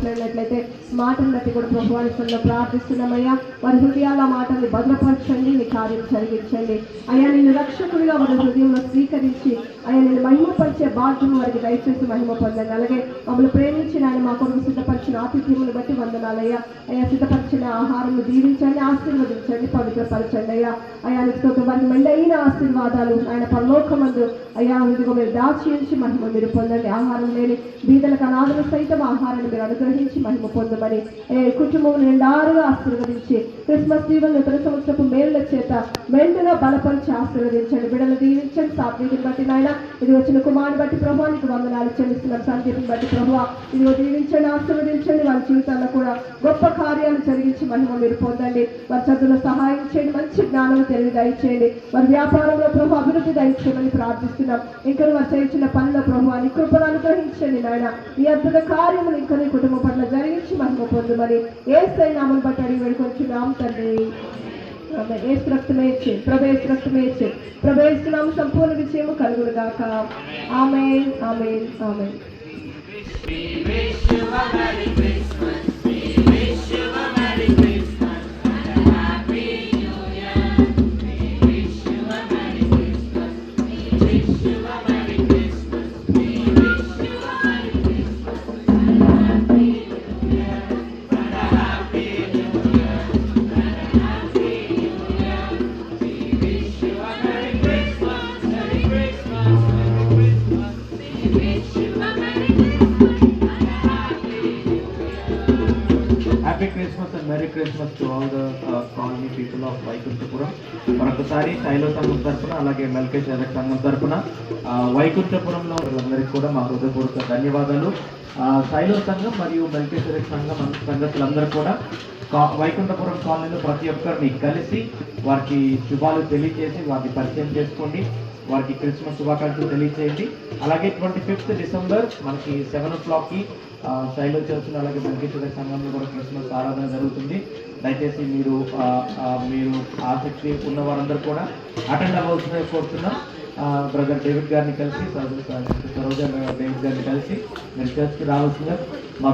మాట్లాడినట్లయితే మాటను బట్టి కూడా ప్రభుత్వంలో ప్రార్థిస్తున్నామయ్యా. వారి హృదయాల మాటల్ని భద్రపరచండి, నీ కార్యం జరిగించండి అయ్యా. నిన్ను రక్షకుడిగా వారి హృదయంలో స్వీకరించి అయ్యా నిన్ను మహిమపరిచే బాధ్యత వారికి దయచేసి మహిమ పొందండి. అలాగే మమ్మల్ని ప్రేమించిన ఆయన మా కొరకు సిద్ధపరిచిన ఆతిథ్యమును బట్టి వందనాలయ్యా. అయ్యా సిద్ధపరిచిన ఆహారం దీవించండి, ఆశీర్వదించండి, పవిత్రపరచండి అయ్యా. అయ్యా వారికి మెండైన ఆశీర్వాదాలు ఆయన పరలోకమందు అయ్యా ఇదిగో మీరు దాచి ఉంచి మహిమ మీరు పొందండి. ఆహారం లేని బీదలకు అనాథులు సైతం ఆహారాన్ని మీరు అనుగ్రహించి మహిమ పొందమని కుటుంబం నిండారుగా ఆశీర్వదించి క్రిస్మస్ దీవెన నూతన సంవత్సరపు మేళ్ల చేత మెండుగా బలపరిచి ఆశీర్వదించండి. బిడ్డలు దీవించండి. సాత్వికని బట్టి నాయన ఇది వచ్చిన కుమారుని బట్టి ప్రభువానికి వందనాలు చెల్లిస్తున్నాం. సందీప్ని బట్టి ప్రభువా ఇదిగో దీవించండి, ఆశీర్వదించండి. వారి జీవితాల్లో కూడా గొప్ప కార్యాలు జరిగించి మహిమ మీరు పొందండి. వారి చదువులో సహాయం చేయండి, మంచి జ్ఞానం తెలివి దయచేయండి. వారి వ్యాపారంలో ప్రభు అభివృద్ధి దయచేయమని ప్రార్థిస్తున్నాం. ఇంకా వారు చేయించిన పనుల ప్రభు అని కృపను అనుగ్రహించండి నాయన. ఈ అద్భుత కార్యములు ఇంకా నీ కుటుంబం పట్ల జరిగించి మహిమ పొందమని యేసయ్య నామమును బట్టి అడిగి వేడుకొంచున్నాం తండ్రి. యేసు రక్తమే ఇచ్చి ప్రవేశిస్తున్నాము. సంపూర్ణ విజయము కలుగును గాక. ఆమేన్, ఆమేన్, ఆమేన్. Happy Christmas and Merry Christmas to all the colony people of Vaikunthapuram. మరొకసారి శైలో సంఘం తరఫున అలాగే మెల్కీషెదెక్ సంఘం తరఫున వైకుంఠపురంలో వాళ్ళందరికీ కూడా మా హృదయపూర్వక ధన్యవాదాలు. శైలో సంఘం మరియు మెల్కీషెదెక్ సంఘం సంఘస్థులందరూ కూడా వైకుంఠపురం కాలనీలో ప్రతి ఒక్కరిని కలిసి వారికి శుభాలు తెలియజేసి వారిని పరిచయం చేసుకోండి. వారికి క్రిస్మస్ శుభాకాంక్షలు తెలియజేయండి. అలాగే 25th డిసెంబర్ మనకి 7 o'clockకి శైలో చర్చ్ అలాగే మెల్కీషెదెక్ సంఘంలో కూడా క్రిస్మస్ ఆరాధన జరుగుతుంది. దయచేసి మీరు ఆసక్తి ఉన్న వారందరూ కూడా అటెండ్ అవ్వాల్సిన కోరుతున్నాం. బ్రదర్ డేవిడ్ గారిని కలిసి సరోజ డేవిడ్ గారిని కలిసి మీరు చర్చ్కి రావాల్సిందిగా మా